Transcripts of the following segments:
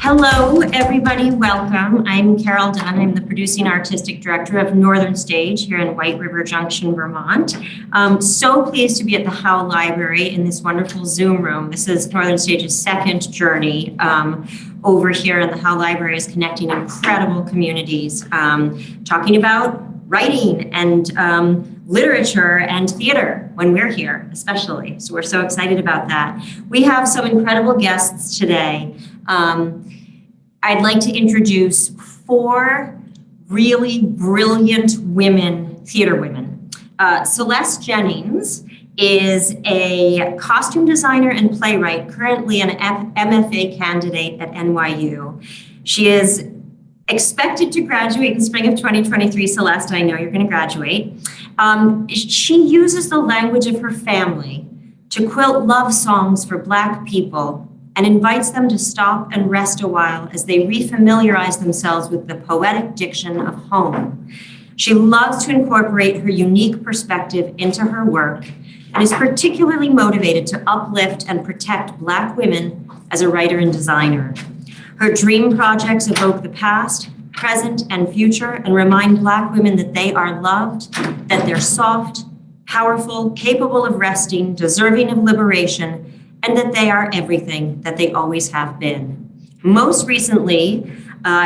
Hello, everybody. Welcome. I'm Carol Dunne. I'm the producing artistic director of Northern Stage here in White River Junction, Vermont. So pleased to be at the Howe Library in this wonderful Zoom room. This is Northern Stage's second journey over here, and the Howe Library is connecting incredible communities, talking about writing and literature and theater when we're here, especially. So we're so excited about that. We have some incredible guests today. I'd like to introduce four really brilliant women, theater women. Celeste Jennings is a costume designer and playwright, currently an MFA candidate at NYU. She is expected to graduate in the spring of 2023. Celeste, I know you're going to graduate. She uses the language of her family to quilt love songs for Black people and invites them to stop and rest a while as they refamiliarize themselves with the poetic diction of home. She loves to incorporate her unique perspective into her work and is particularly motivated to uplift and protect Black women as a writer and designer. Her dream projects evoke the past, present, and future and remind Black women that they are loved, that they're soft, powerful, capable of resting, deserving of liberation, and that they are everything that they always have been. Most recently,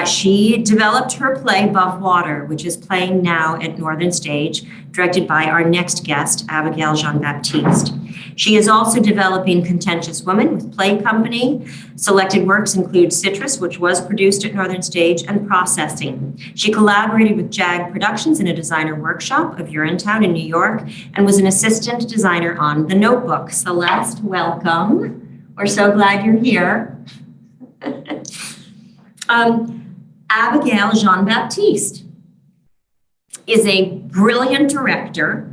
she developed her play, Above Water, which is playing now at Northern Stage, directed by our next guest, Abigail Jean-Baptiste. She is also developing Contentious Woman with Play Company. Selected works include Citrus, which was produced at Northern Stage, and Processing. She collaborated with JAG Productions in a designer workshop of Urinetown in New York and was an assistant designer on The Notebook. Celeste, welcome. We're so glad you're here. Abigail Jean-Baptiste is a brilliant director,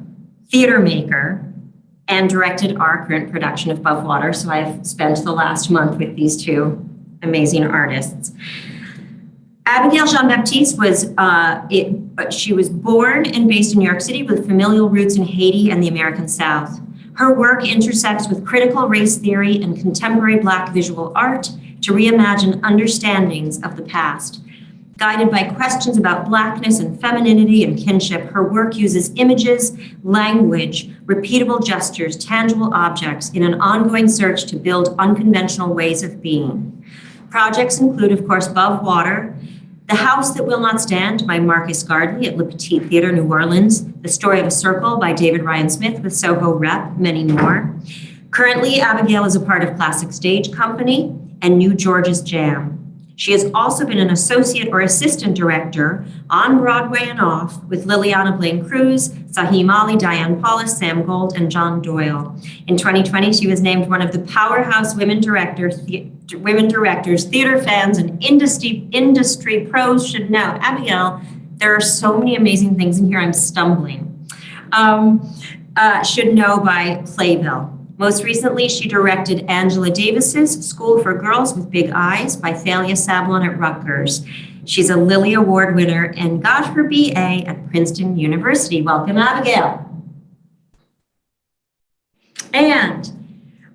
theater maker, and directed our current production of Above Water. So I've spent the last month with these two amazing artists. Abigail Jean-Baptiste she was born and based in New York City with familial roots in Haiti and the American South. Her work intersects with critical race theory and contemporary Black visual art to reimagine understandings of the past. Guided by questions about Blackness and femininity and kinship, her work uses images, language, repeatable gestures, tangible objects in an ongoing search to build unconventional ways of being. Projects include, of course, Above Water, The House That Will Not Stand by Marcus Gardley at Le Petit Theatre, New Orleans, The Story of a Circle by David Ryan Smith with Soho Rep, many more. Currently, Abigail is a part of Classic Stage Company and New George's Jam. She has also been an associate or assistant director on Broadway and off with Liliana Blaine Cruz, Sahim Ali, Diane Paulus, Sam Gold, and John Doyle. In 2020, she was named one of the Powerhouse Women Directors, theater fans, and industry pros should know. Abigail, there are so many amazing things in here, I'm stumbling. Should know by Playbill. Most recently, she directed Angela Davis's School for Girls with Big Eyes by Thalia Sablon at Rutgers. She's a Lilly Award winner and got her BA at Princeton University. Welcome, Abigail. And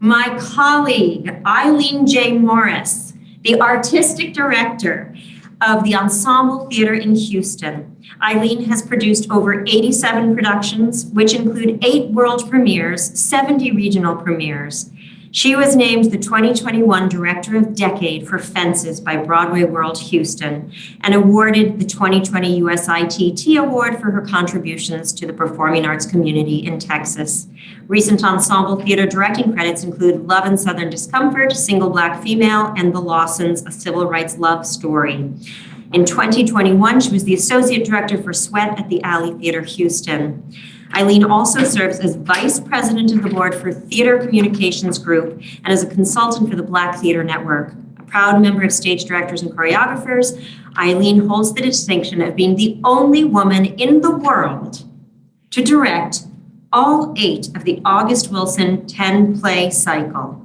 my colleague, Eileen J. Morris, the artistic director of the Ensemble Theater in Houston. Eileen has produced over 87 productions, which include 8 world premieres, 70 regional premieres. She was named the 2021 Director of Decade for Fences by Broadway World Houston and awarded the 2020 USITT Award for her contributions to the performing arts community in Texas. Recent Ensemble Theater directing credits include Love and Southern Discomfort, Single Black Female, and The Lawsons, A Civil Rights Love Story. In 2021, she was the Associate Director for Sweat at the Alley Theater, Houston. Eileen also serves as Vice President of the Board for Theater Communications Group and as a consultant for the Black Theater Network. A proud member of Stage Directors and Choreographers, Eileen holds the distinction of being the only woman in the world to direct all 8 of the August Wilson 10-play cycle.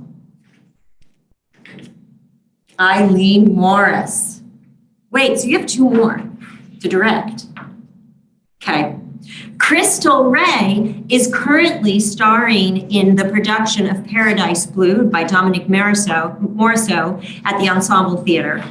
Eileen Morris. Wait, so you have 2 more to direct. Okay. Crystal Rae is currently starring in the production of Paradise Blue by Dominic Morisseau at the Ensemble Theater.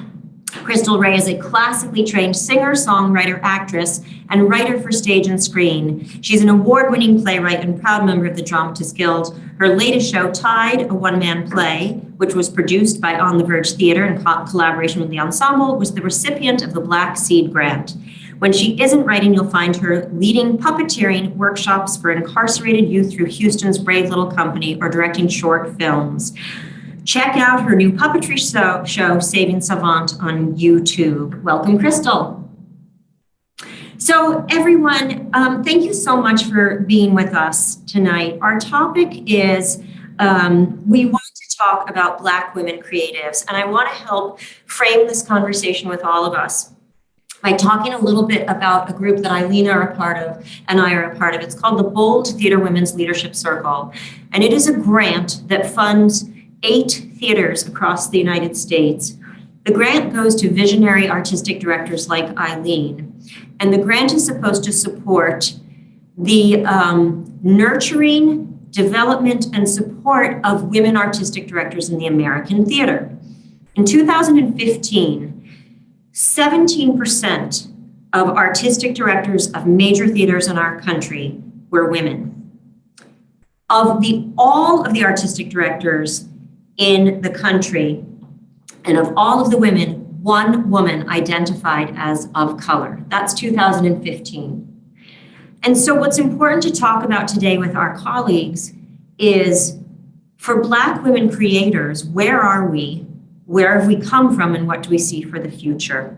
Crystal Rae is a classically trained singer, songwriter, actress, and writer for stage and screen. She's an award-winning playwright and proud member of the Dramatists Guild. Her latest show, Tide, a one-man play, which was produced by On the Verge Theater in collaboration with the Ensemble, was the recipient of the Black Seed Grant. When she isn't writing, you'll find her leading puppeteering workshops for incarcerated youth through Huston's Brave Little Company or directing short films. Check out her new puppetry show, Saving Savant, on YouTube. Welcome, Crystal. So everyone, thank you so much for being with us tonight. Our topic is, we want to talk about Black women creatives, and I want to help frame this conversation with all of us by talking a little bit about a group that Eileen and I are a part of. It's called the Bold Theater Women's Leadership Circle, and it is a grant that funds 8 theaters across the United States. The grant goes to visionary artistic directors like Eileen, and the grant is supposed to support the nurturing, development, and support of women artistic directors in the American theater. In 2015, 17% of artistic directors of major theaters in our country were women. Of all of the artistic directors in the country, and of all of the women, 1 woman identified as of color. That's 2015. And so what's important to talk about today with our colleagues is, for Black women creators, where are we? Where have we come from, and what do we see for the future?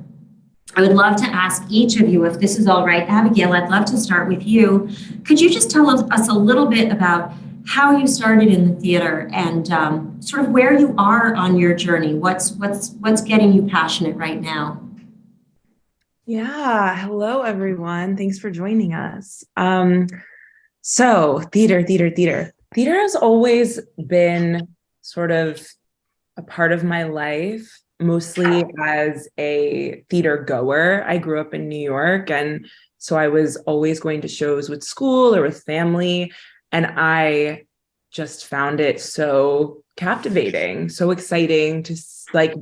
I would love to ask each of you, if this is all right. Abigail, I'd love to start with you. Could you just tell us a little bit about how you started in the theater and sort of where you are on your journey? What's getting you passionate right now? Yeah, hello everyone. Thanks for joining us. So theater has always been sort of a part of my life, mostly as a theater goer. I grew up in New York, and so I was always going to shows with school or with family. And I just found it so captivating, so exciting to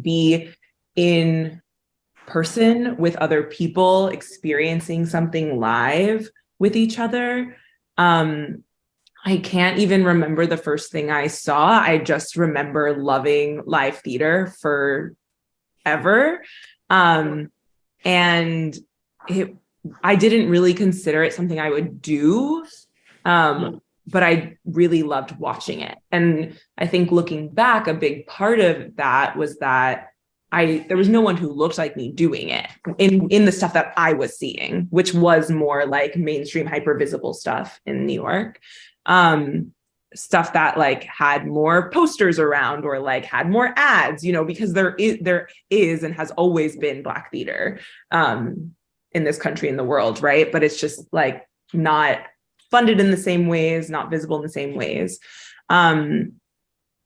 be in person with other people, experiencing something live with each other. I can't even remember the first thing I saw. I just remember loving live theater forever. And I didn't really consider it something I would do. But I really loved watching it. And I think looking back, a big part of that was that there was no one who looked like me doing it in the stuff that I was seeing, which was more like mainstream hyper-visible stuff in New York. Stuff that had more posters around or had more ads, because there is and has always been Black theater in this country and the world, right? But it's just not funded in the same ways, not visible in the same ways.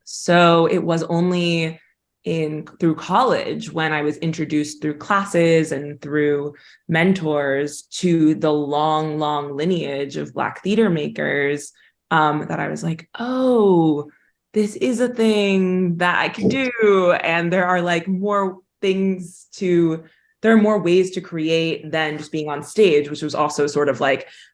So it was only through college when I was introduced through classes and through mentors to the long, long lineage of Black theater makers that I was like, oh, this is a thing that I can do. And there are more there are more ways to create than just being on stage, which was also sort of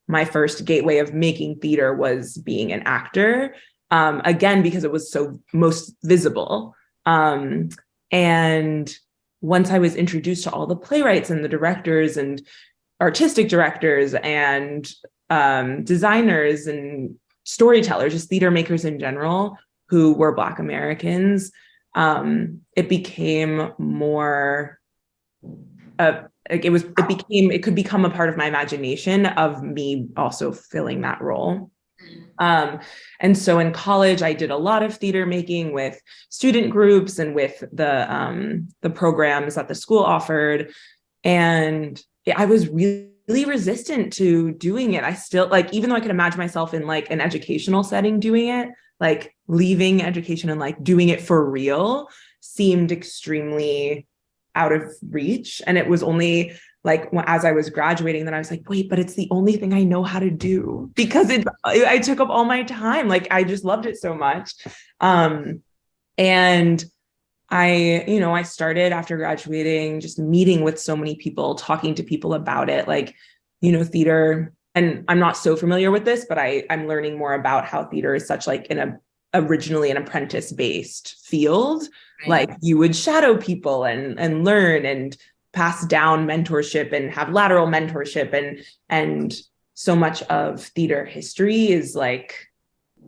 my first gateway of making theater was being an actor. Again, because it was so most visible. And once I was introduced to all the playwrights and the directors and artistic directors and designers and storytellers, just theater makers in general, who were Black Americans, it became more it could become a part of my imagination of me also filling that role. And so in college, I did a lot of theater making with student groups and with the programs that the school offered. And I was really resistant to doing it. I still even though I could imagine myself in an educational setting doing it, leaving education and doing it for real seemed extremely out of reach. And it was only as I was graduating, then I was like, wait, but it's the only thing I know how to do, because I took up all my time. Like, I just loved it so much. And I started after graduating, just meeting with so many people, talking to people about it, like, theater. And I'm not so familiar with this, but I'm learning more about how theater is such like originally an apprentice-based field. Right. Like, you would shadow people and learn and pass down mentorship and have lateral mentorship, and so much of theater history is like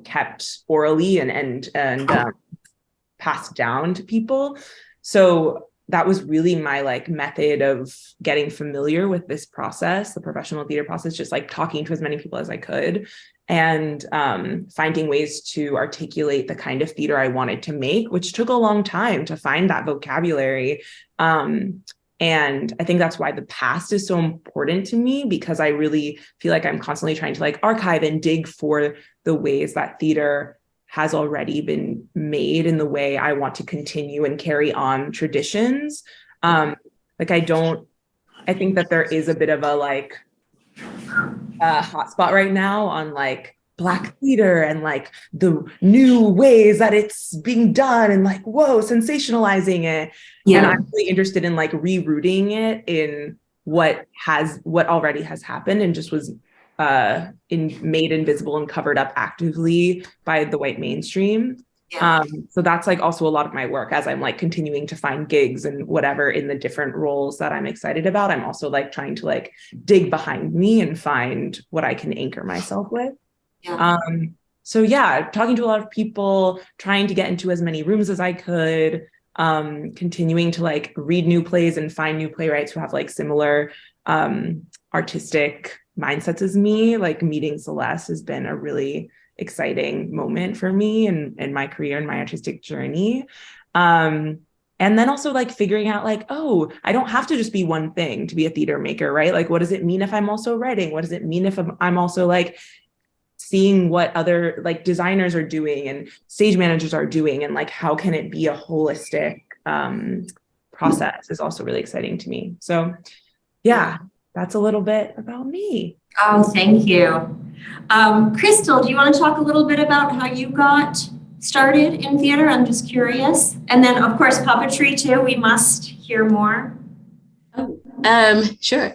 kept orally and passed down to people. So that was really my like method of getting familiar with this process, the professional theater process, just like talking to as many people as I could, and finding ways to articulate the kind of theater I wanted to make, which took a long time to find that vocabulary. And I think that's why the past is so important to me, because I really feel like I'm constantly trying to like archive and dig for the ways that theater has already been made in the way I want to continue and carry on traditions. I think that there is a bit of a like hotspot right now on like Black theater and like the new ways that it's being done, and like, whoa, sensationalizing it. Yeah. And I'm really interested in like rerouting it in what already has happened and just was made invisible and covered up actively by the white mainstream. Yeah. So that's like also a lot of my work as I'm like continuing to find gigs and whatever in the different roles that I'm excited about. I'm also like trying to like dig behind me and find what I can anchor myself with. Yeah. So yeah, talking to a lot of people, trying to get into as many rooms as I could, continuing to like read new plays and find new playwrights who have like similar artistic mindsets as me. Like, meeting Celeste has been a really exciting moment for me in my career and my artistic journey. And then also like figuring out like, oh, I don't have to just be one thing to be a theater maker, right? Like, what does it mean if I'm also writing? What does it mean if I'm also like seeing what other like designers are doing and stage managers are doing, and like how can it be a holistic process is also really exciting to me. So yeah, that's a little bit about me. Oh, thank you. Crystal, do you want to talk a little bit about how you got started in theater? I'm just curious. And then of course puppetry too, we must hear more. Sure.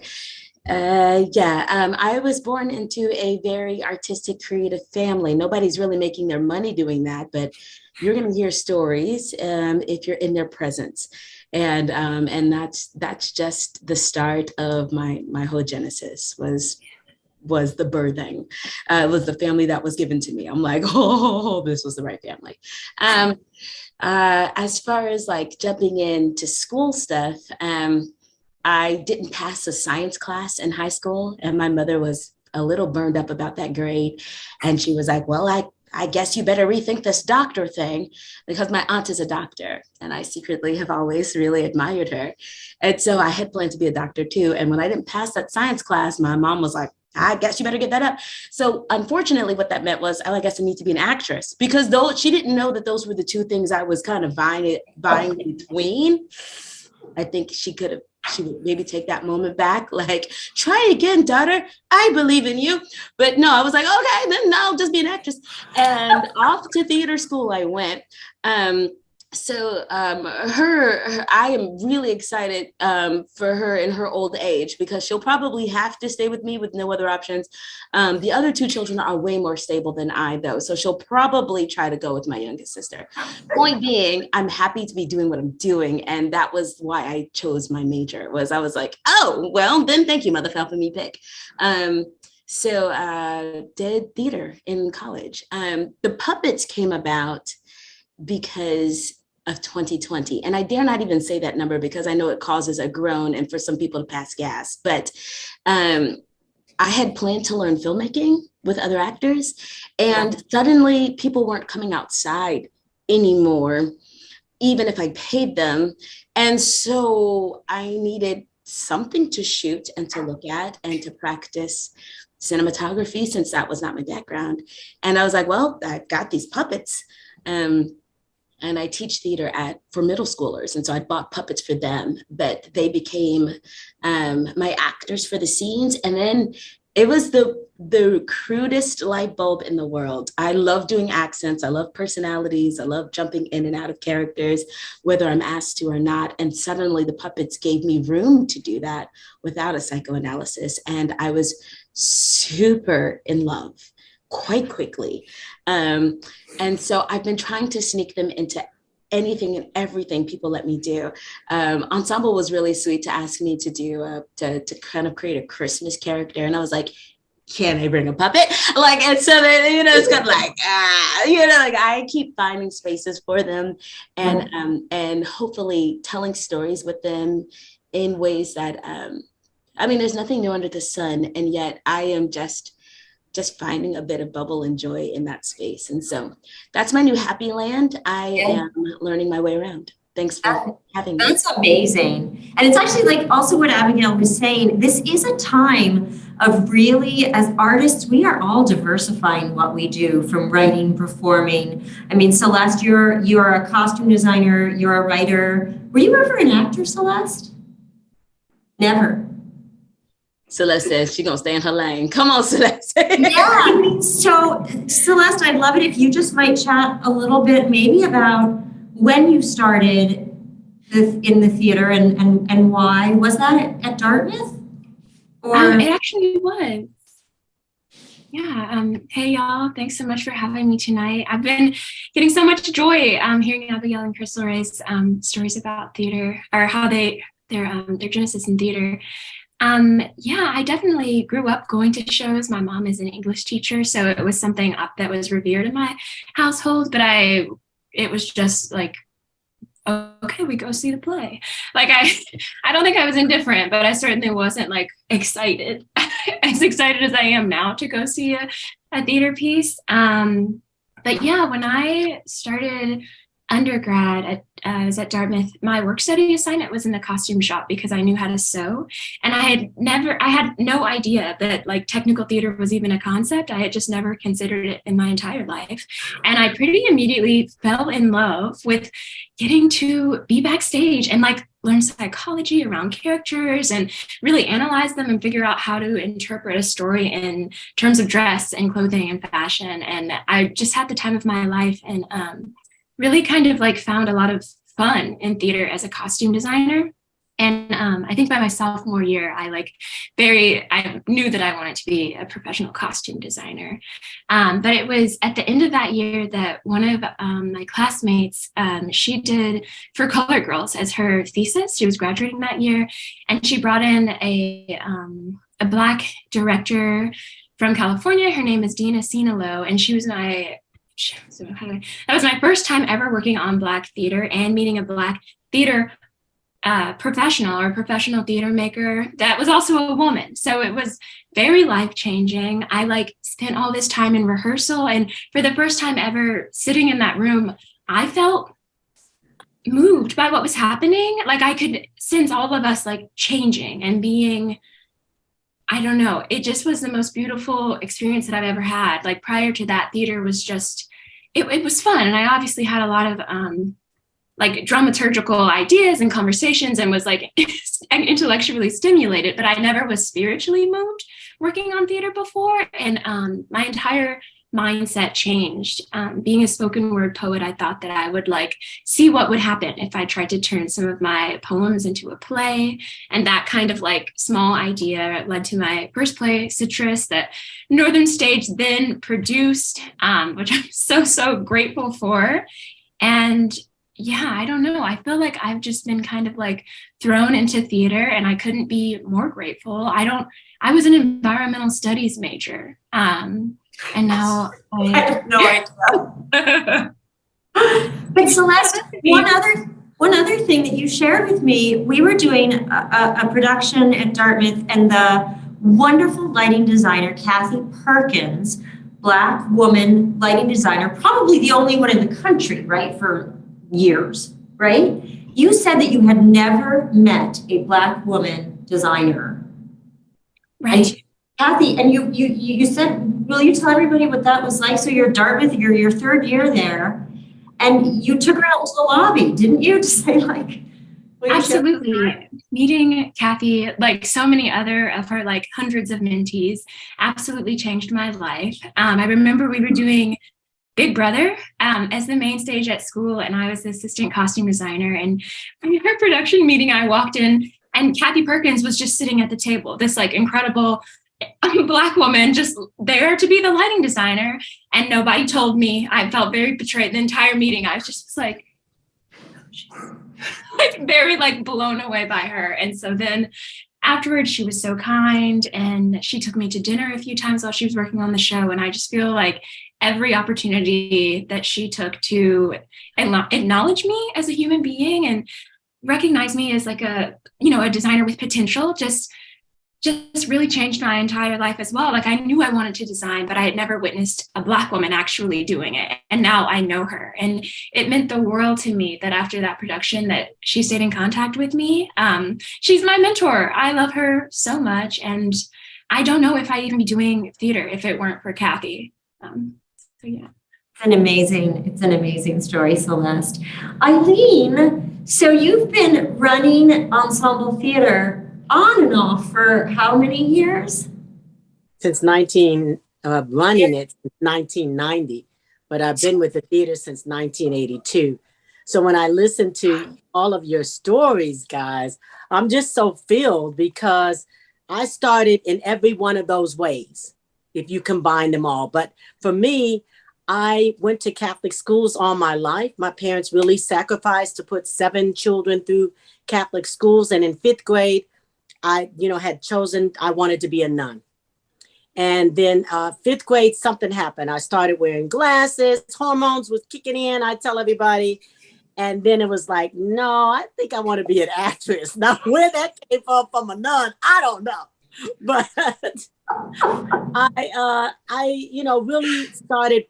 I was born into a very artistic, creative family. Nobody's really making their money doing that, but you're going to hear stories if you're in their presence. And that's just the start of my whole genesis was the birthing. It was the family that was given to me. I'm like, oh, this was the right family. As far as like jumping into school stuff, I didn't pass a science class in high school, and my mother was a little burned up about that grade. And she was like, well, I guess you better rethink this doctor thing, because my aunt is a doctor and I secretly have always really admired her. And so I had planned to be a doctor too. And when I didn't pass that science class, my mom was like, I guess you better get that up. So unfortunately, what that meant was, I guess I need to be an actress, because though she didn't know that those were the two things I was kind of vying between. I think she would maybe take that moment back, like, try again, daughter. I believe in you. But no, I was like, okay, then I'll just be an actress. And off to theater school I went. I am really excited for her in her old age, because she'll probably have to stay with me with no other options. The other two children are way more stable than I, though. So she'll probably try to go with my youngest sister. Point being, I'm happy to be doing what I'm doing. And that was why I chose my major. I was like, oh, well, then thank you, mother, for helping me pick. So did theater in college. The puppets came about because of 2020. And I dare not even say that number, because I know it causes a groan and for some people to pass gas. But I had planned to learn filmmaking with other actors, and suddenly people weren't coming outside anymore, even if I paid them. And so I needed something to shoot and to look at and to practice cinematography, since that was not my background. And I was like, well, I've got these puppets. and I teach theater for middle schoolers. And so I bought puppets for them, but they became my actors for the scenes. And then it was the crudest light bulb in the world. I love doing accents. I love personalities. I love jumping in and out of characters, whether I'm asked to or not. And suddenly the puppets gave me room to do that without a psychoanalysis. And I was super in love quite quickly. And so I've been trying to sneak them into anything and everything people let me do. Ensemble was really sweet to ask me to do, to kind of create a Christmas character. And I was like, can I bring a puppet? Like, and so then, you know, it's kind of like, you know, like I keep finding spaces for them and hopefully telling stories with them in ways that, I mean, there's nothing new under the sun. And yet I am just finding a bit of bubble and joy in that space. And so that's my new happy land. I am learning my way around. Thanks for having me. That's amazing. And it's actually like also what Abigail was saying, this is a time of really, as artists, we are all diversifying what we do, from writing, performing. I mean, Celeste, you're a costume designer, you're a writer. Were you ever an actor, Celeste? Never. Celeste says she's gonna stay in her lane. Come on, Celeste. Yeah. So Celeste, I'd love it if you just might chat a little bit maybe about when you started in the theater and why. Was that at Dartmouth? Or it actually was. Yeah. Hey, y'all. Thanks so much for having me tonight. I've been getting so much joy hearing Abigail and Crystal Rae's stories about theater, or how their genesis in theater. Yeah, I definitely grew up going to shows. My mom is an English teacher, so it was something that was revered in my household, but it was just like, okay, we go see the play. Like I don't think I was indifferent, but I certainly wasn't like excited, as excited as I am now to go see a theater piece. But yeah, when I started undergrad I was at Dartmouth, my work study assignment was in the costume shop because I knew how to sew. And I had no idea that like technical theater was even a concept. I had just never considered it in my entire life. And I pretty immediately fell in love with getting to be backstage and like learn psychology around characters and really analyze them and figure out how to interpret a story in terms of dress and clothing and fashion. And I just had the time of my life and really kind of like found a lot of fun in theater as a costume designer. And I think by my sophomore year, I knew that I wanted to be a professional costume designer. But it was at the end of that year that one of my classmates, she did For Color Girls as her thesis. She was graduating that year, and she brought in a Black director from California. Her name is Dina Sinaloa, and that was my first time ever working on Black theater and meeting a Black theater professional or professional theater maker that was also a woman. So it was very life-changing. I spent all this time in rehearsal, and for the first time ever sitting in that room, I felt moved by what was happening. Like I could sense all of us like changing and being, I don't know, it just was the most beautiful experience that I've ever had. Like prior to that, theater was just, it was fun. And I obviously had a lot of like dramaturgical ideas and conversations and was like intellectually stimulated, but I never was spiritually moved working on theater before. And my entire mindset changed. Being a spoken word poet, I thought that I would like see what would happen if I tried to turn some of my poems into a play. And that kind of like small idea led to my first play, Citrus, that Northern Stage then produced, which I'm so grateful for. And yeah, I don't know. I feel like I've just been kind of like thrown into theater, and I couldn't be more grateful. I was an environmental studies major. And now I have no idea. But Celeste, one other thing that you shared with me, we were doing a production at Dartmouth, and the wonderful lighting designer, Kathy Perkins, Black woman lighting designer, probably the only one in the country, right, for years, right? You said that you had never met a Black woman designer. Right. And Kathy, and you said, will you tell everybody what that was like? So you're at Dartmouth, you're your third year there, And you took her out to the lobby, didn't you? To say like, absolutely. Meeting Kathy, like so many other of her like hundreds of mentees, absolutely changed my life. I remember we were doing Big Brother as the main stage at school, and I was the assistant costume designer. And in her production meeting, I walked in, and Kathy Perkins was just sitting at the table, this like incredible Black woman just there to be the lighting designer. And nobody told me. I felt very betrayed the entire meeting. I was just like very like blown away by her. And so then afterwards, she was so kind, and she took me to dinner a few times while she was working on the show. And I just feel like every opportunity that she took to acknowledge me as a human being and recognize me as like a designer with potential just really changed my entire life as well. Like I knew I wanted to design, but I had never witnessed a Black woman actually doing it. And now I know her. And it meant the world to me that after that production that she stayed in contact with me. She's my mentor. I love her so much. And I don't know if I'd even be doing theater if it weren't for Kathy. So yeah. It's an amazing story, Celeste. Eileen, so you've been running Ensemble Theater on and off for how many years? Since running it since 1990, but I've been with the theater since 1982. So when I listen to all of your stories, guys, I'm just so filled because I started in every one of those ways, if you combine them all. But for me, I went to Catholic schools all my life. My parents really sacrificed to put 7 children through Catholic schools. And in 5th grade, I, had chosen, I wanted to be a nun. And then 5th grade, something happened. I started wearing glasses, hormones was kicking in, I tell everybody. And then it was like, no, I think I want to be an actress. Now, where that came from a nun, I don't know. But I really started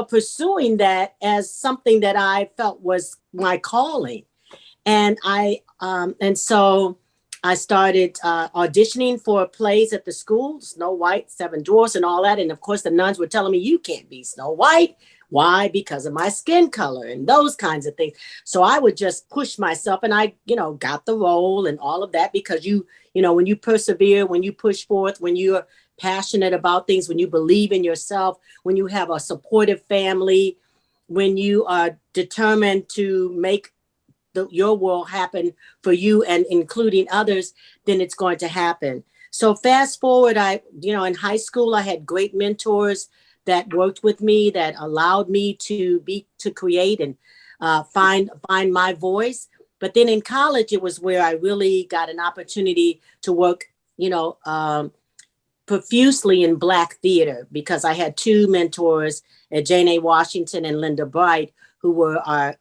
pursuing that as something that I felt was my calling. And so I started auditioning for plays at the school, Snow White, 7 Dwarfs and all that. And of course, the nuns were telling me, you can't be Snow White. Why? Because of my skin color and those kinds of things. So I would just push myself and I, got the role and all of that because when you persevere, when you push forth, when you're passionate about things, when you believe in yourself, when you have a supportive family, when you are determined to make your world happen for you and including others, then it's going to happen. So fast forward, in high school, I had great mentors that worked with me, that allowed me to create and find my voice. But then in college, it was where I really got an opportunity to work, profusely in Black theater because I had 2 mentors, Jane A. Washington and Linda Bright, who were our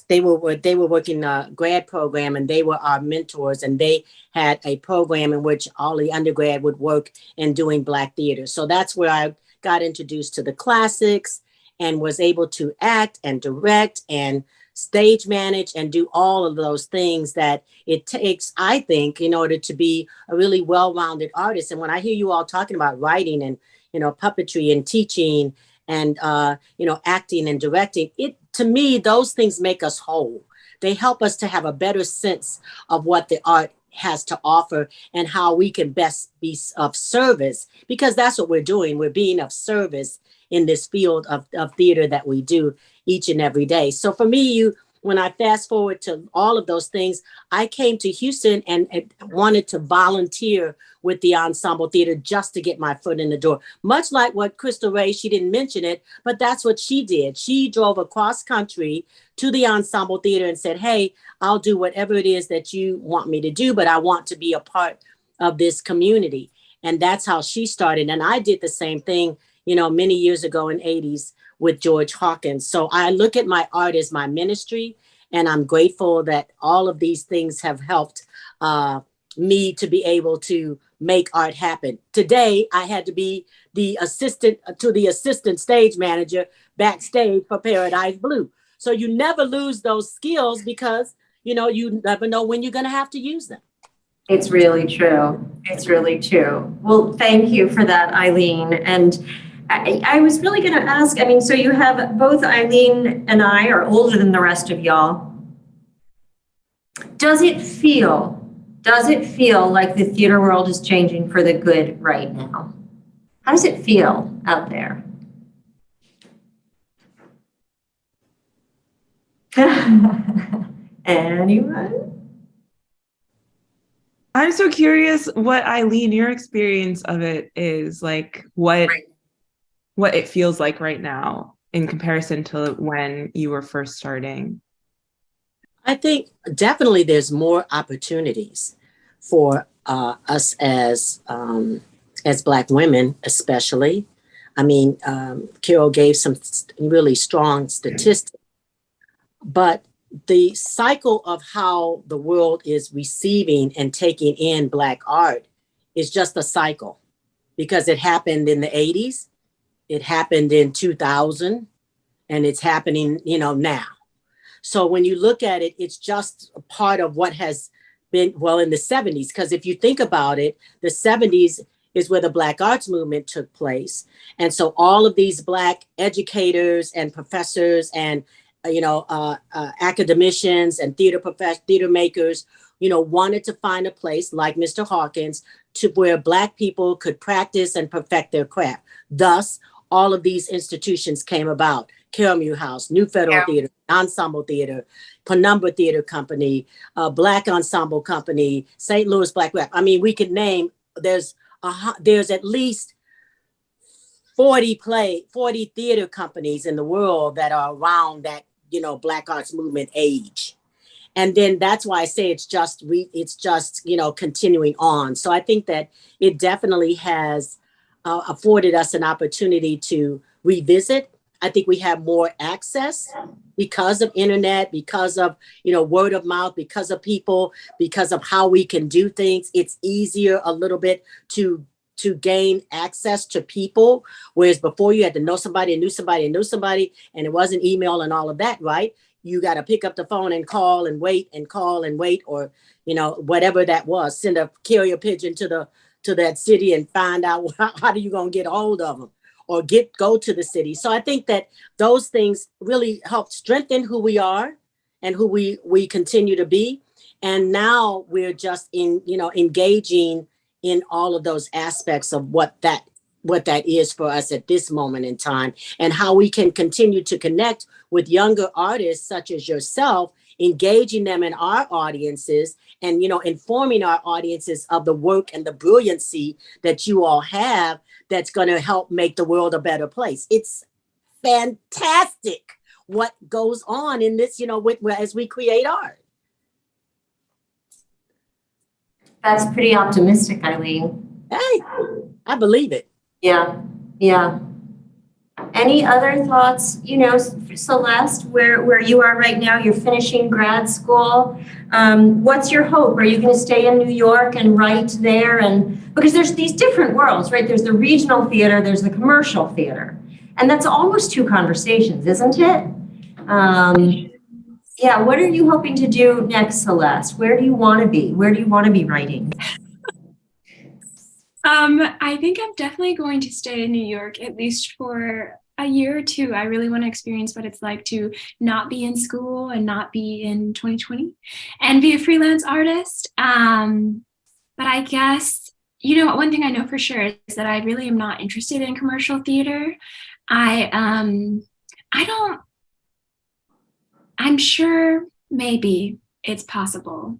they were working a grad program and they were our mentors, and they had a program in which all the undergrad would work in doing Black theater. So that's where I got introduced to the classics and was able to act and direct and stage manage and do all of those things that it takes, I think, in order to be a really well-rounded artist. And when I hear you all talking about writing and, puppetry and teaching and, acting and directing, to me, those things make us whole. They help us to have a better sense of what the art has to offer and how we can best be of service, because that's what we're doing. We're being of service in this field of theater that we do each and every day. So for me, when I fast forward to all of those things, I came to Houston and wanted to volunteer with the Ensemble Theater just to get my foot in the door. Much like what Crystal Rae, she didn't mention it, but that's what she did. She drove across country to the Ensemble Theater and said, hey, I'll do whatever it is that you want me to do, but I want to be a part of this community. And that's how she started. And I did the same thing, many years ago in the 80s with George Hawkins. So I look at my art as my ministry, and I'm grateful that all of these things have helped me to be able to make art happen. Today, I had to be the assistant stage manager backstage for Paradise Blue. So you never lose those skills because, you never know when you're going to have to use them. It's really true. It's really true. Well, thank you for that, Eileen. And I was really going to ask, I mean, so you have both Eileen and I are older than the rest of y'all. Does it feel like the theater world is changing for the good right now? How does it feel out there? Anyone? I'm so curious what, Eileen, your experience of it is, like what it feels like right now in comparison to when you were first starting. I think definitely there's more opportunities for us as Black women, especially. I mean, Carol gave some really strong statistics, but the cycle of how the world is receiving and taking in Black art is just a cycle, because it happened in the 80s, it happened in 2000, and it's happening, now. So when you look at it, it's just a part of what has been, well, in the 70s, because if you think about it, the 70s is where the Black arts movement took place. And so all of these Black educators and professors and academicians and theater makers, wanted to find a place like Mr. Hawkins to where Black people could practice and perfect their craft. Thus, all of these institutions came about. Carol House, New Federal Theater, Ensemble Theater, Penumbra Theater Company, Black Ensemble Company, St. Louis Black Rep. I mean, we could name, there's at least 40 theater companies in the world that are around that, Black arts movement age. And then that's why I say it's just continuing on. So I think that it definitely has afforded us an opportunity to revisit. I think we have more access because of internet, because of, word of mouth, because of people, because of how we can do things. It's easier a little bit to gain access to people, whereas before you had to know somebody and knew somebody and knew somebody, and it wasn't email and all of that, right? You got to pick up the phone and call and wait, or, whatever that was, send a carrier pigeon to that city and find out how are you going to get a hold of them, or go to the city. So I think that those things really help strengthen who we are and who we continue to be. And now we're just engaging in all of those aspects of what that is for us at this moment in time, and how we can continue to connect with younger artists such as yourself, engaging them in our audiences and, informing our audiences of the work and the brilliancy that you all have that's going to help make the world a better place. It's fantastic what goes on in this, as we create art. That's pretty optimistic, Eileen. Hey, I believe it. Yeah. Any other thoughts, Celeste, where you are right now? You're finishing grad school. What's your hope? Are you going to stay in New York and write there? And because there's these different worlds, right? There's the regional theater, there's the commercial theater. And that's almost two conversations, isn't it? Yeah, what are you hoping to do next, Celeste? Where do you want to be? Where do you want to be writing? I think I'm definitely going to stay in New York, at least for a year or two. I really want to experience what it's like to not be in school and not be in 2020 and be a freelance artist. But I guess, one thing I know for sure is that I really am not interested in commercial theater. I'm sure maybe it's possible,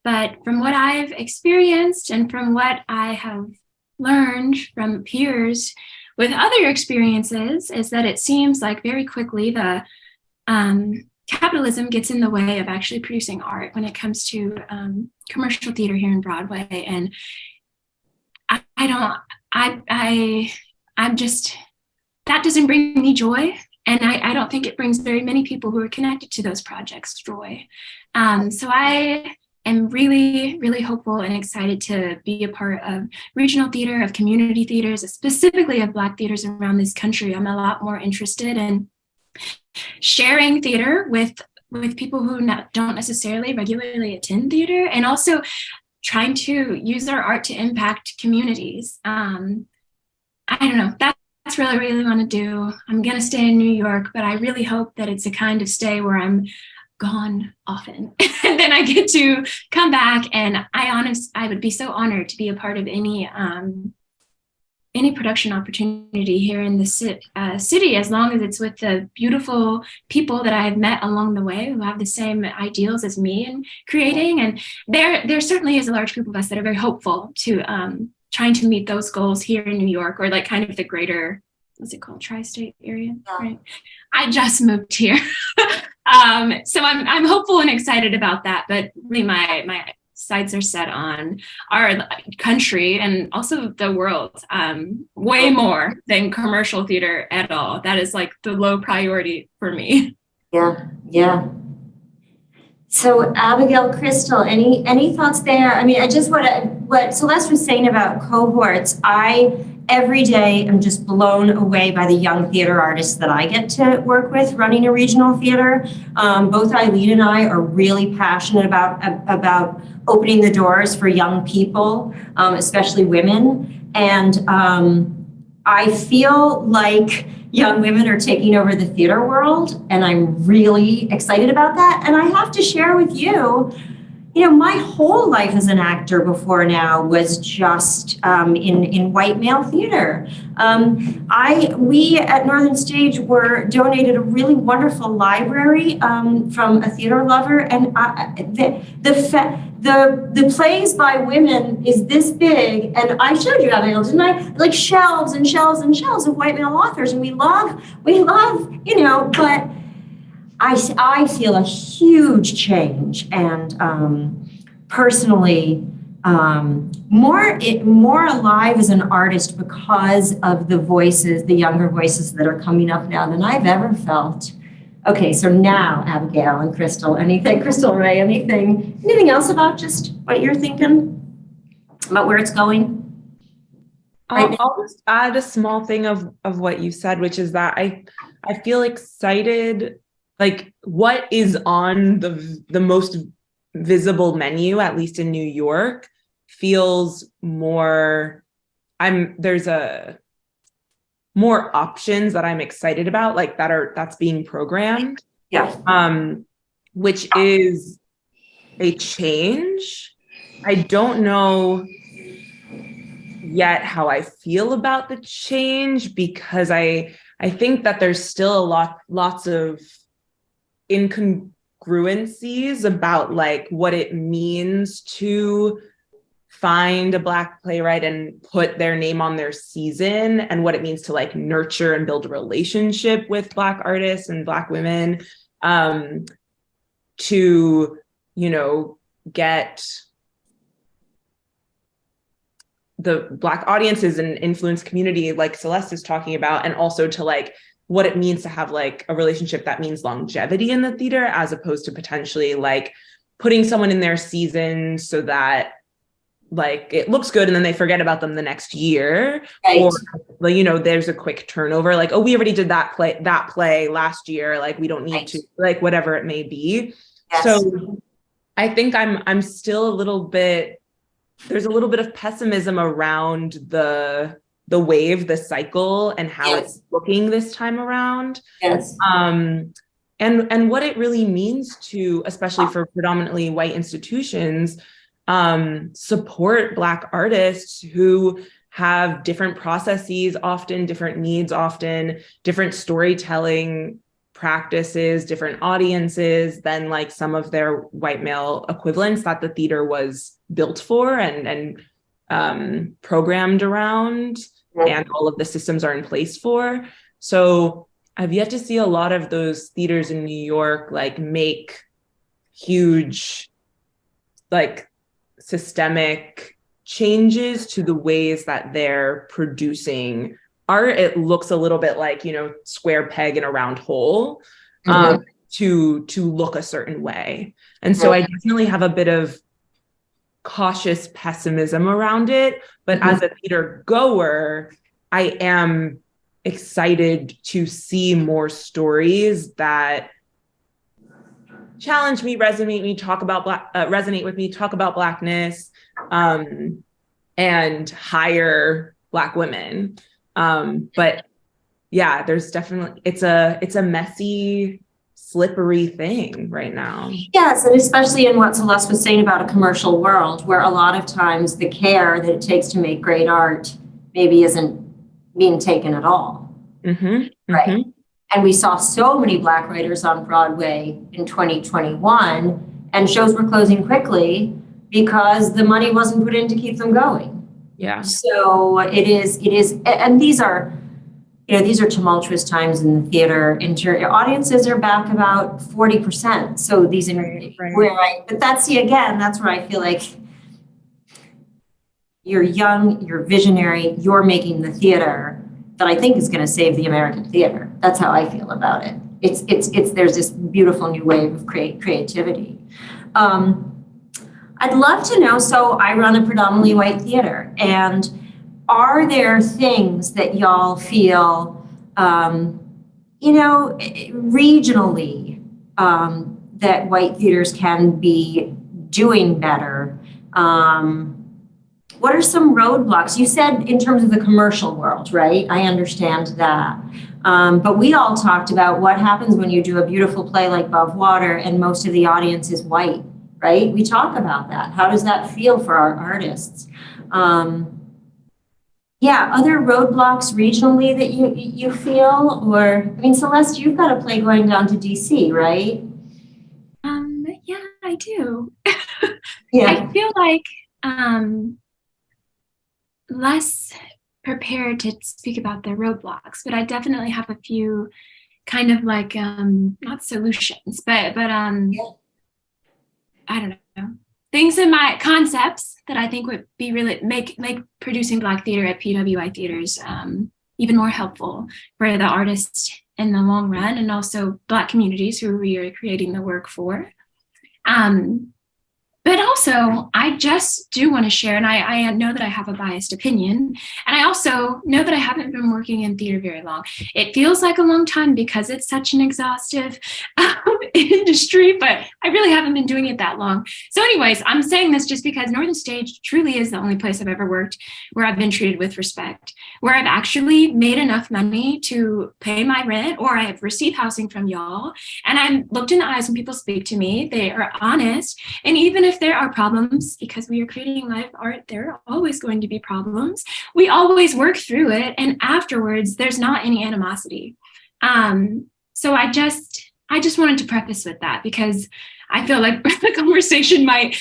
but from what I've experienced and from what I have learned from peers with other experiences is that it seems like very quickly the capitalism gets in the way of actually producing art when it comes to commercial theater here in Broadway. And I'm just, that doesn't bring me joy. And I don't think it brings very many people who are connected to those projects joy. So I am really, really hopeful and excited to be a part of regional theater, of community theaters, specifically of Black theaters around this country. I'm a lot more interested in sharing theater with people who don't necessarily regularly attend theater, and also trying to use our art to impact communities. I don't know, really, really want to do. I'm going to stay in New York, but I really hope that it's a kind of stay where I'm gone often. And then I get to come back, and I would be so honored to be a part of any production opportunity here in the city, as long as it's with the beautiful people that I've met along the way who have the same ideals as me in creating. And there certainly is a large group of us that are very hopeful to trying to meet those goals here in New York, or like kind of the greater, what's it called, tri-state area, right? I just moved here. So I'm hopeful and excited about that, but really my sights are set on our country and also the world, way more than commercial theater at all. That is like the low priority for me. Yeah. So Abigail, Crystal, any thoughts there? I mean, I just what Celeste was saying about cohorts, every day I'm just blown away by the young theater artists that I get to work with running a regional theater. Both Eileen and I are really passionate about opening the doors for young people, especially women. And I feel like young women are taking over the theater world, and I'm really excited about that. And I have to share with you, my whole life as an actor before now was just in white male theater. We at Northern Stage were donated a really wonderful library from a theater lover, and the plays by women is this big, and I showed you, Abigail, didn't I? Like shelves and shelves and shelves of white male authors, and we love, but I feel a huge change, and personally, more alive as an artist because of the younger voices that are coming up now than I've ever felt. Okay, so now Abigail and Crystal Rae, anything else about just what you're thinking about where it's going? I'll just add a small thing of what you said, which is that I feel excited. Like, what is on the most visible menu, at least in New York, feels more, there's more options that I'm excited about, like that's being programmed. Yeah. Which is a change. I don't know yet how I feel about the change, because I think that there's still lots of incongruencies about like what it means to find a Black playwright and put their name on their season, and what it means to like nurture and build a relationship with Black artists and Black women, to, get the Black audiences and influence community like Celeste is talking about, and also to like what it means to have like a relationship that means longevity in the theater, as opposed to potentially like putting someone in their season so that like it looks good and then they forget about them the next year. Right. Or there's a quick turnover, like, oh, we already did that play last year, like we don't need Right. to, like whatever it may be. Yes. So I think I'm still there's a little bit of pessimism around the wave, the cycle, and how Yes. it's looking this time around. Yes. And what it really means to, especially for predominantly white institutions, support Black artists who have different processes, often different needs, often different storytelling practices, different audiences than like some of their white male equivalents that the theater was built for and programmed around, and all of the systems are in place for. So I've yet to see a lot of those theaters in New York like make huge like systemic changes to the ways that they're producing art. It looks a little bit like, square peg in a round hole, to look a certain way. And so I definitely have a bit of cautious pessimism around it. But as a theater goer, I am excited to see more stories that challenge me, resonate with me, talk about Blackness, and hire Black women. But yeah, there's definitely, it's a messy, slippery thing right now. Yes, and especially in what Celeste was saying about a commercial world, where a lot of times the care that it takes to make great art maybe isn't being taken at all. Right. And we saw so many Black writers on Broadway in 2021, and shows were closing quickly because the money wasn't put in to keep them going. Yeah. So it is, and these are tumultuous times in the theater. Audiences are back about 40%. So these are but that's where I feel like you're young, you're visionary, you're making the theater that I think is going to save the American theater. That's how I feel about it. There's this beautiful new wave of creativity. I'd love to know, so I run a predominantly white theater, and are there things that y'all feel, regionally, that white theaters can be doing better? What are some roadblocks? You said in terms of the commercial world, right? I understand that. But we all talked about what happens when you do a beautiful play like Above Water and most of the audience is white, right? We talk about that. How does that feel for our artists? Other roadblocks regionally that you feel, or, I mean, Celeste, you've got a play going down to DC, right? Yeah, I do. Yeah. I feel like less prepared to speak about the roadblocks, but I definitely have a few kind of like not solutions, but I don't know, things in my concepts that I think would be really make producing Black theater at PWI theaters even more helpful for the artists in the long run, and also Black communities who we are creating the work for. But also, I just do want to share, and I know that I have a biased opinion, and I also know that I haven't been working in theater very long. It feels like a long time because it's such an exhaustive industry, but I really haven't been doing it that long. So anyways, I'm saying this just because Northern Stage truly is the only place I've ever worked where I've been treated with respect, where I've actually made enough money to pay my rent, or I have received housing from y'all, and I'm looked in the eyes when people speak to me. They are honest, and even if there are problems, because we are creating live art, there are always going to be problems. We always work through it, and afterwards, there's not any animosity. So I just wanted to preface with that, because I feel like the conversation might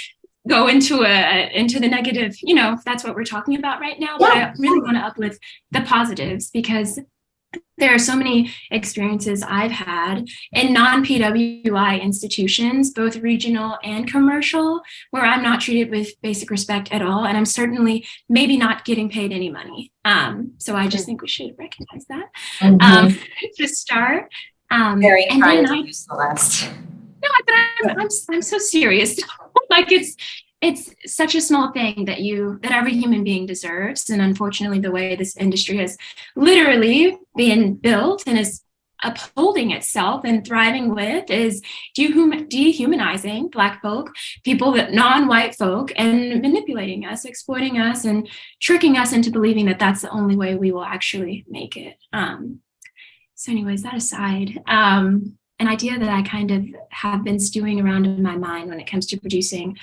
go into the negative, if that's what we're talking about right now. But I really want to uplift the positives, because there are so many experiences I've had in non-PWI institutions, both regional and commercial, where I'm not treated with basic respect at all. And I'm certainly maybe not getting paid any money. So I just think we should recognize that to start. Very kind of you, Celeste. No, but I'm so serious. Like it's such a small thing that every human being deserves. And unfortunately, the way this industry has literally been built and is upholding itself and thriving with is dehumanizing Black folk, people that non-white folk, and manipulating us, exploiting us, and tricking us into believing that that's the only way we will actually make it. So anyways, that aside, an idea that I kind of have been stewing around in my mind when it comes to producing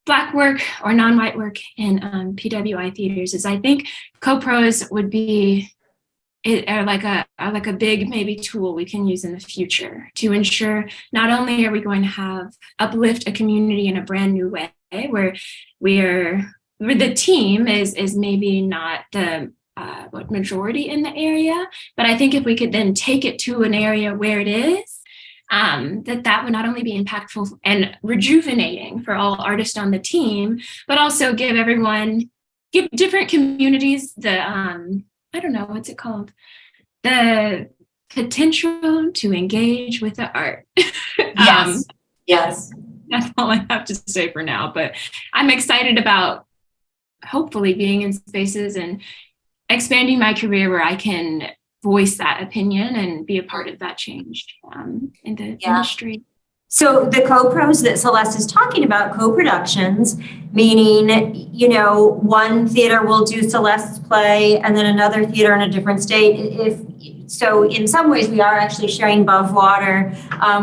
Black work or non-white work in PWI theaters is, I think co-pros would be like a big maybe tool we can use in the future to ensure not only are we going to uplift a community in a brand new way, where the team is maybe not the majority in the area, but I think if we could then take it to an area where it is, that would not only be impactful and rejuvenating for all artists on the team, but also give different communities the, I don't know, what's it called? The potential to engage with the art. Yes. Yes. That's all I have to say for now, but I'm excited about hopefully being in spaces and expanding my career where I can voice that opinion and be a part of that change in the industry. So the co-pros that Celeste is talking about, co-productions, meaning, you know, one theater will do Celeste's play and then another theater in a different state. So in some ways we are actually sharing above water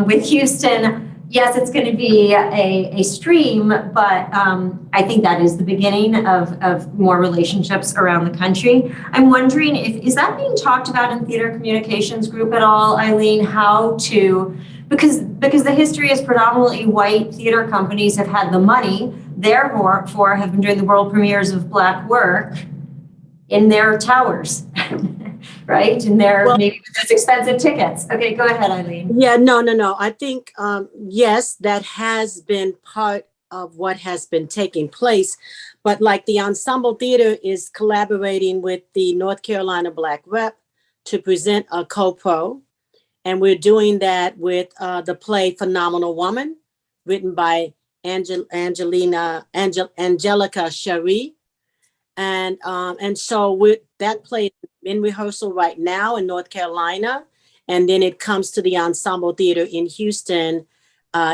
with Houston. Yes, it's going to be a stream, but I think that is the beginning of more relationships around the country. I'm wondering is that being talked about in theater communications group at all, Eileen, how to, because the history is predominantly white theater companies have had the money, therefore have been doing the world premieres of Black work in their towers. Right? And maybe with those expensive tickets. Okay, go ahead, Eileen. Yeah, no. I think, yes, that has been part of what has been taking place. But like the Ensemble Theater is collaborating with the North Carolina Black Rep to present a co-pro. And we're doing that with the play Phenomenal Woman, written by Angelica Cherie. And so that play is in rehearsal right now in North Carolina, and then it comes to the Ensemble Theater in Houston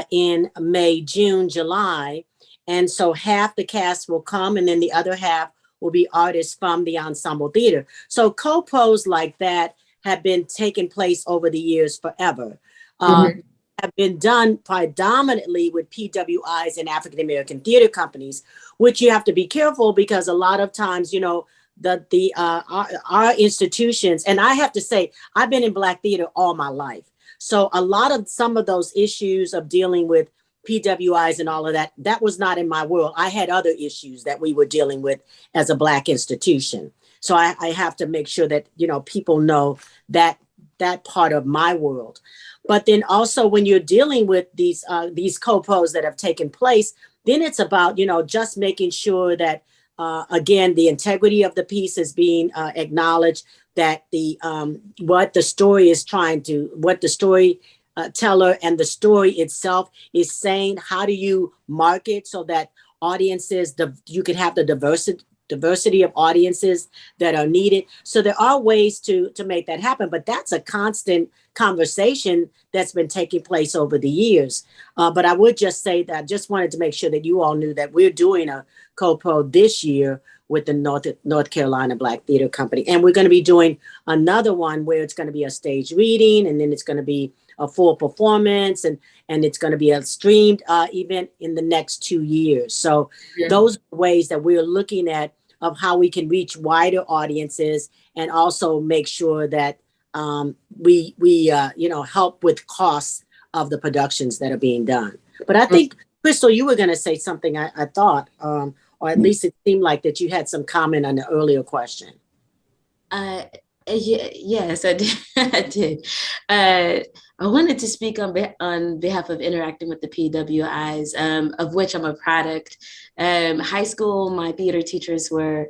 in May, June, July. And so half the cast will come, and then the other half will be artists from the Ensemble Theater. So co-pros like that have been taking place over the years forever. Have been done predominantly with PWIs and African American theater companies, which you have to be careful because a lot of times, you know, our institutions, and I have to say, I've been in Black theater all my life. So a lot of some of those issues of dealing with PWIs and all of that, that was not in my world. I had other issues that we were dealing with as a Black institution. So I have to make sure that, you know, people know that part of my world. But then also when you're dealing with these co-pros that have taken place, then it's about, you know, just making sure that, again, the integrity of the piece is being acknowledged, that what the story is what the story teller and the story itself is saying, how do you market so that audiences, you can have the diversity of audiences that are needed. So there are ways to make that happen, but that's a constant conversation that's been taking place over the years. But I would just say that I just wanted to make sure that you all knew that we're doing a co-pro this year with the North Carolina Black Theater Company. And we're going to be doing another one where it's going to be a stage reading, and then it's going to be a full performance, and it's going to be a streamed event in the next 2 years. So those are ways that we're looking at of how we can reach wider audiences and also make sure that we help with costs of the productions that are being done. But I think, Crystal, you were going to say something, I thought, or at least it seemed like that you had some comment on the earlier question. Yes, I did. I did. I wanted to speak on behalf of interacting with the PWIs, of which I'm a product. High school, my theater teachers were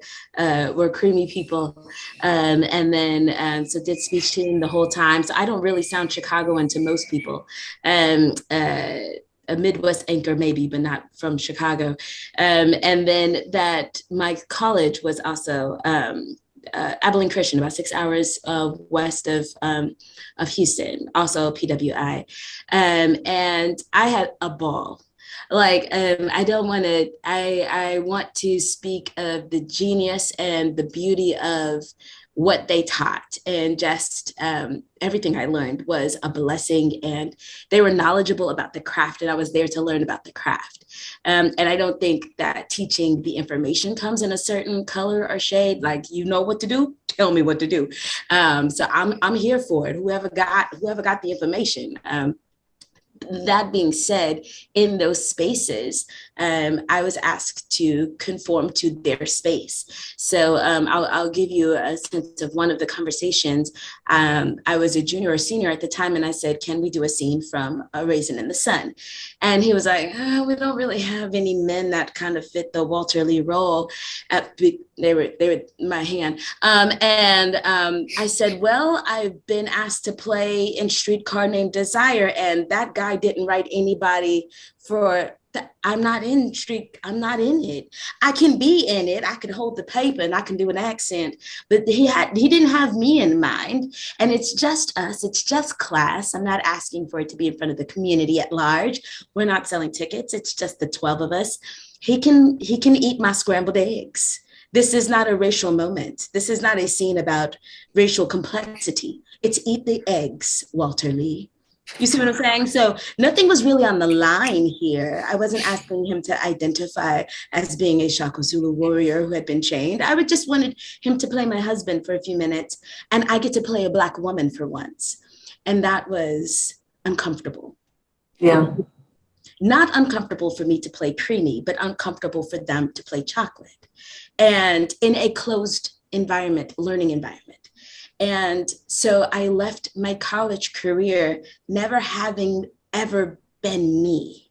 creamy people, and then so did speech team the whole time. So I don't really sound Chicagoan to most people. A Midwest anchor maybe, but not from Chicago. And then that my college was also Abilene Christian, about 6 hours west of Houston, also PWI. And I had a ball. Like, I want to speak of the genius and the beauty of what they taught, and just everything I learned was a blessing, and they were knowledgeable about the craft, and I was there to learn about the craft. And I don't think that teaching the information comes in a certain color or shade, like, you know what to do, tell me what to do. So I'm here for it. Whoever got the information. That being said, in those spaces, I was asked to conform to their space. So I'll give you a sense of one of the conversations. I was a junior or senior at the time, and I said, can we do a scene from A Raisin in the Sun? And he was like, we don't really have any men that kind of fit the Walter Lee role. They were my hand. And I said, well, I've been asked to play in Streetcar Named Desire, and that guy didn't write anybody for I'm not in it. I can be in it. I can hold the paper and I can do an accent, but he didn't have me in mind. And it's just us. It's just class. I'm not asking for it to be in front of the community at large. We're not selling tickets. It's just the 12 of us. He can eat my scrambled eggs. This is not a racial moment. This is not a scene about racial complexity. It's eat the eggs, Walter Lee. You see what I'm saying? So nothing was really on the line here. I wasn't asking him to identify as being a Shaka Zulu warrior who had been chained. I would just wanted him to play my husband for a few minutes, and I get to play a Black woman for once. And that was uncomfortable. Yeah. Not uncomfortable for me to play Creamy, but uncomfortable for them to play Chocolate. And in a closed environment, learning environment. And so I left my college career never having ever been me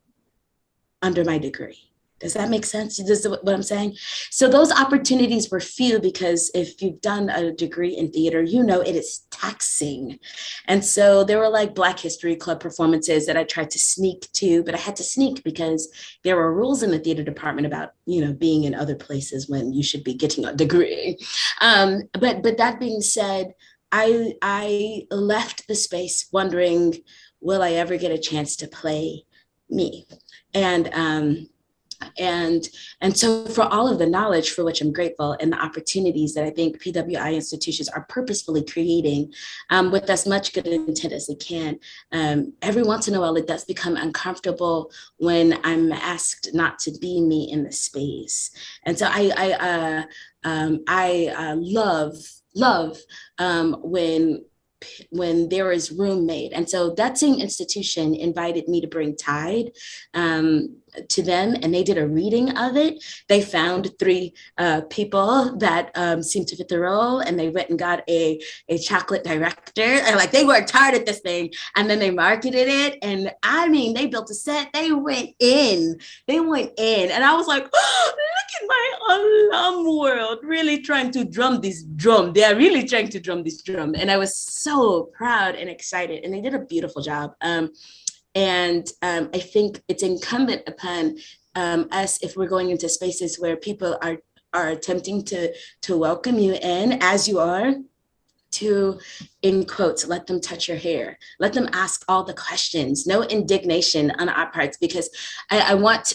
under my degree. Does that make sense? This is what I'm saying? So those opportunities were few, because if you've done a degree in theater, you know it is taxing. And so there were like Black History Club performances that I tried to sneak to, but I had to sneak because there were rules in the theater department about, being in other places when you should be getting a degree. But that being said, I left the space wondering, will I ever get a chance to play me? And so for all of the knowledge for which I'm grateful, and the opportunities that I think PWI institutions are purposefully creating with as much good intent as they can, every once in a while it does become uncomfortable when I'm asked not to be me in the space. And so I love when there is room made. And so that same institution invited me to bring Tide to them, and they did a reading of it. They found 3 people that seemed to fit the role, and they went and got a chocolate director, and they worked hard at this thing, and then they marketed it. And I mean, they built a set. They went in, and I was like, oh, look at my alum world really trying to drum this drum. They are really trying to drum this drum. And I was so proud and excited, and they did a beautiful job. And I think it's incumbent upon us, if we're going into spaces where people are attempting to welcome you in as you are, to, in quotes, let them touch your hair, let them ask all the questions, no indignation on our parts, because I want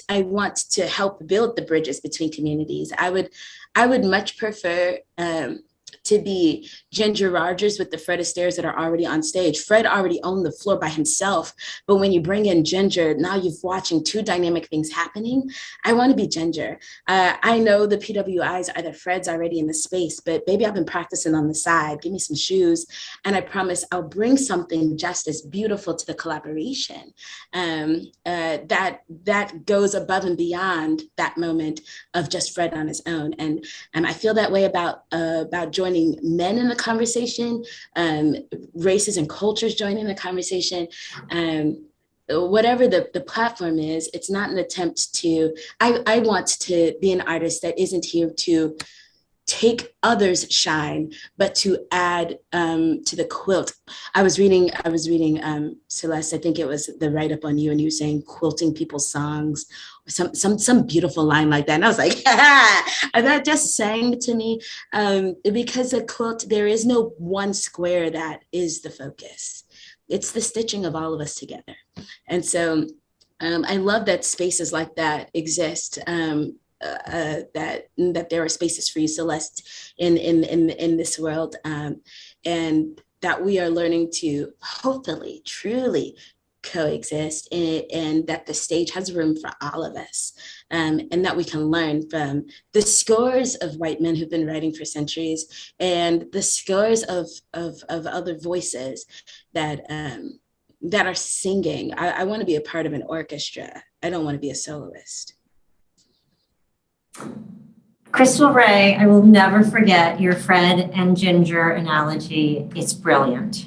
to help build the bridges between communities. I would much prefer to be Ginger Rogers with the Fred Astaire's that are already on stage. Fred already owned the floor by himself, but when you bring in Ginger, now you're watching 2 dynamic things happening. I want to be Ginger. I know the PWIs are the Freds already in the space, but baby, I've been practicing on the side. Give me some shoes, and I promise I'll bring something just as beautiful to the collaboration that goes above and beyond that moment of just Fred on his own. And I feel that way about joining men in the conversation, races and cultures joining the conversation. Whatever the platform is, it's not an attempt to, I want to be an artist that isn't here to take others' shine, but to add to the quilt. I was reading Celeste, I think it was the write-up on you, and you were saying quilting people's songs, or some beautiful line like that. And I was like, and that just sang to me, because a quilt, there is no one square that is the focus. It's the stitching of all of us together. And so I love that spaces like that exist. That there are spaces for you, Celeste, in this world, and that we are learning to hopefully truly coexist, and that the stage has room for all of us, and that we can learn from the scores of white men who've been writing for centuries, and the scores of other voices that are singing. I want to be a part of an orchestra. I don't want to be a soloist. Crystal Rae, I will never forget your Fred and Ginger analogy. It's brilliant.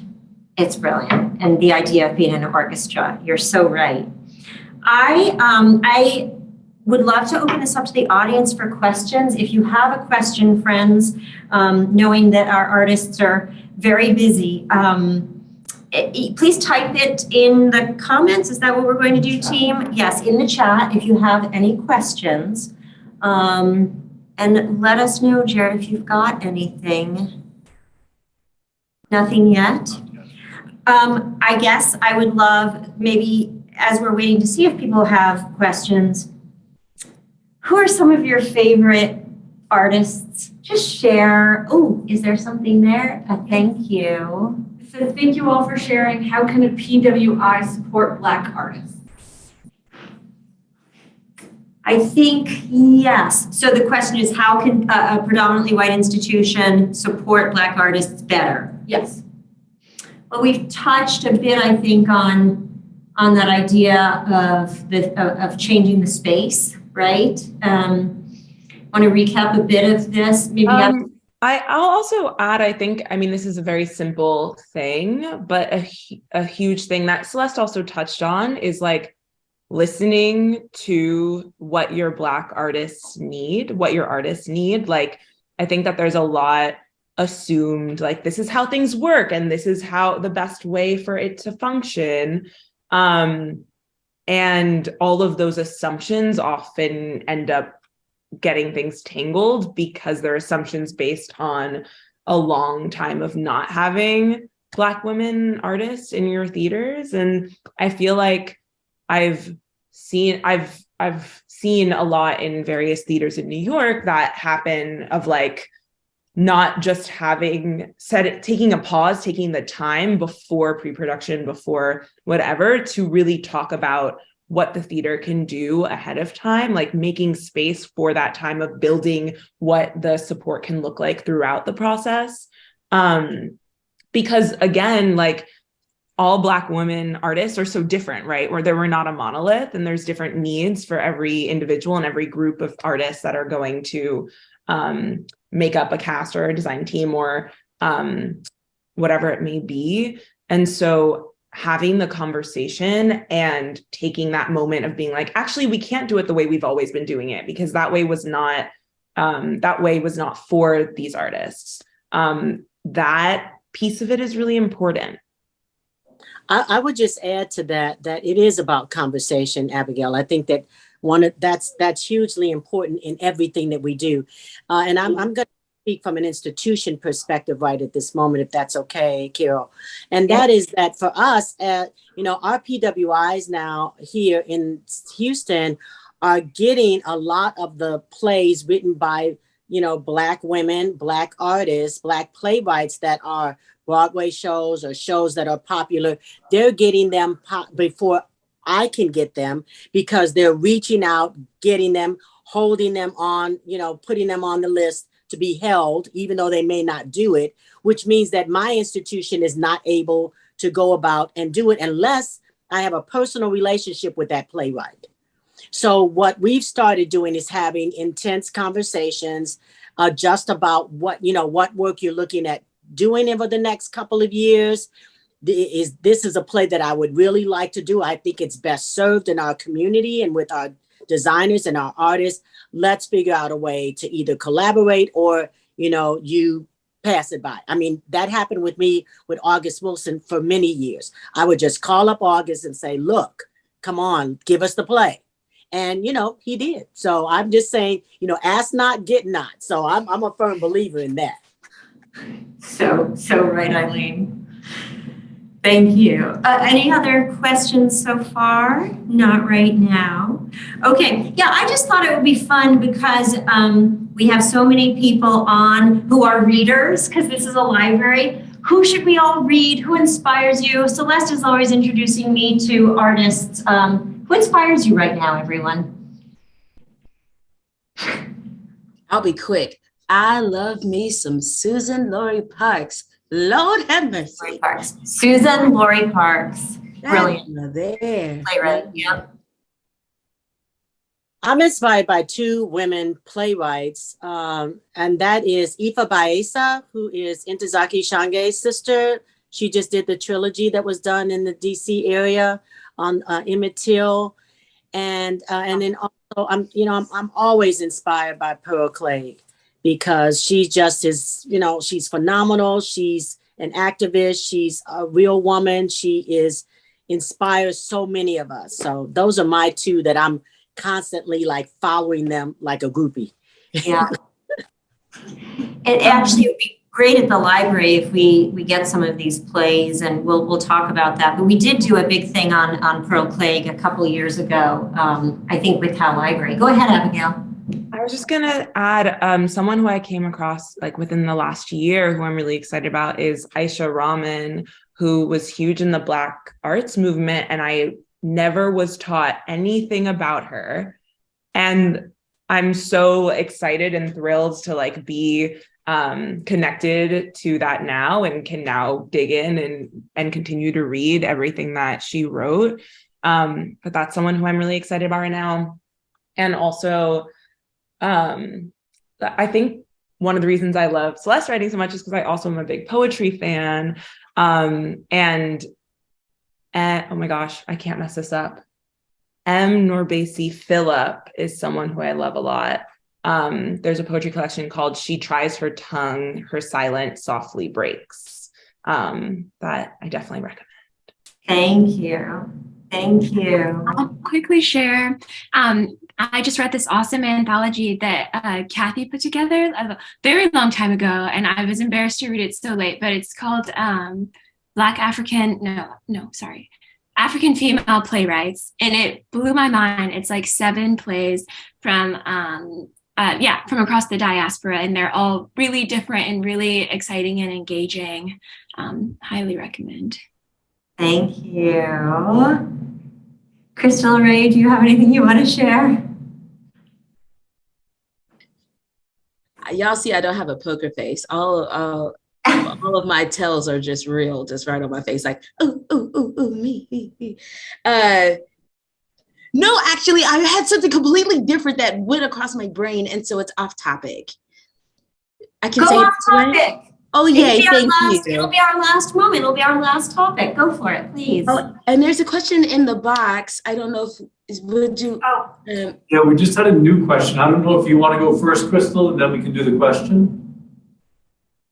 It's brilliant. And the idea of being in an orchestra, you're so right. I would love to open this up to the audience for questions. If you have a question, friends, knowing that our artists are very busy, Please type it in the comments. Is that what we're going to do, team? Yes, in the chat if you have any questions. And let us know, Jared, if you've got anything. Nothing yet? I guess I would love, maybe as we're waiting to see if people have questions, who are some of your favorite artists? Just share. Oh, is there something there? Thank you. So thank you all for sharing. How can a PWI support Black artists? I think yes. So the question is, how can a predominantly white institution support Black artists better? Yes. Well, we've touched a bit, I think, on that idea of changing the space, right? Want to recap a bit of this? Maybe. I'll also add, I think, I mean, this is a very simple thing, but a huge thing that Celeste also touched on is like listening to what your Black artists need, what your artists need. Like, I think that there's a lot assumed, like, this is how things work and this is how the best way for it to function. And all of those assumptions often end up getting things tangled because they're assumptions based on a long time of not having Black women artists in your theaters. And I feel like I've seen a lot in various theaters in New York that happen of like not just taking a pause, taking the time before pre-production, before whatever, to really talk about what the theater can do ahead of time, like making space for that time of building what the support can look like throughout the process. Because again, like all Black women artists are so different, right? Where we're not a monolith and there's different needs for every individual and every group of artists that are going to make up a cast or a design team or whatever it may be. And so having the conversation and taking that moment of being like, actually, we can't do it the way we've always been doing it because that way was not for these artists. That piece of it is really important. I would just add to that it is about conversation, Abigail. I think that that's hugely important in everything that we do. And I'm going to speak from an institution perspective right at this moment, if that's okay, Carol. And that is that for us, our PWIs now here in Houston are getting a lot of the plays written by, Black women, Black artists, Black playwrights that are Broadway shows or shows that are popular. They're getting them before I can get them because they're reaching out, getting them, holding them on, putting them on the list to be held, even though they may not do it, which means that my institution is not able to go about and do it unless I have a personal relationship with that playwright. So what we've started doing is having intense conversations just about what work you're looking at doing over the next couple of years. This is a play that I would really like to do. I think it's best served in our community and with our designers and our artists. Let's figure out a way to either collaborate or, you pass it by. I mean, that happened with me with August Wilson for many years. I would just call up August and say, look, come on, give us the play. And, he did. So I'm just saying, ask not, get not. So I'm a firm believer in that. So right, Eileen. Thank you. Any other questions so far? Not right now. Okay. Yeah, I just thought it would be fun because we have so many people on who are readers because this is a library. Who should we all read? Who inspires you? Celeste is always introducing me to artists. Who inspires you right now, everyone? I'll be quick. I love me some Susan Laurie Parks. Lord have mercy. Laurie Parks. Susan Laurie Parks. Brilliant. There. Playwright. Yeah. I'm inspired by two women playwrights, and that is Ifa Baeza, who is Ntozake Shange's sister. She just did the trilogy that was done in the DC area on Emmett Till, and then also I'm always inspired by Pearl Cleage because she just is, she's phenomenal. She's an activist. She's a real woman. She inspires so many of us. So those are my two that I'm constantly like following them like a groupie. Yeah. It actually would be great at the library if we get some of these plays, and we'll talk about that. But we did do a big thing on Pearl Clegg a couple of years ago, I think with Howe Library. Go ahead, Abigail. I was just gonna add someone who I came across like within the last year who I'm really excited about is Aisha Rahman, who was huge in the Black arts movement, and I never was taught anything about her. And I'm so excited and thrilled to like be connected to that now, and can now dig in and continue to read everything that she wrote. But that's someone who I'm really excited about right now. And also, I think one of the reasons I love Celeste writing so much is because I also am a big poetry fan. And oh my gosh, I can't mess this up. Norbasi Phillip is someone who I love a lot. There's a poetry collection called She Tries Her Tongue, Her Silent Softly Breaks, that I definitely recommend. Thank you. Thank you. I'll quickly share. I just read this awesome anthology that Kathy put together a very long time ago, and I was embarrassed to read it so late, but it's called African Female Playwrights, and it blew my mind. It's like 7 plays from across the diaspora, and they're all really different and really exciting and engaging. Highly recommend. Thank you. Crystal Rae, do you have anything you want to share? Y'all see, I don't have a poker face. All of my tells are just real, just right on my face, like, ooh, me. No, actually, I had something completely different that went across my brain, and so it's off topic. I can say off topic. Oh, yay, thank you. It'll be our last moment. It'll be our last topic. Go for it, please. Oh, and there's a question in the box. I don't know if, would you? Yeah, we just had a new question. I don't know if you want to go first, Crystal, and then we can do the question.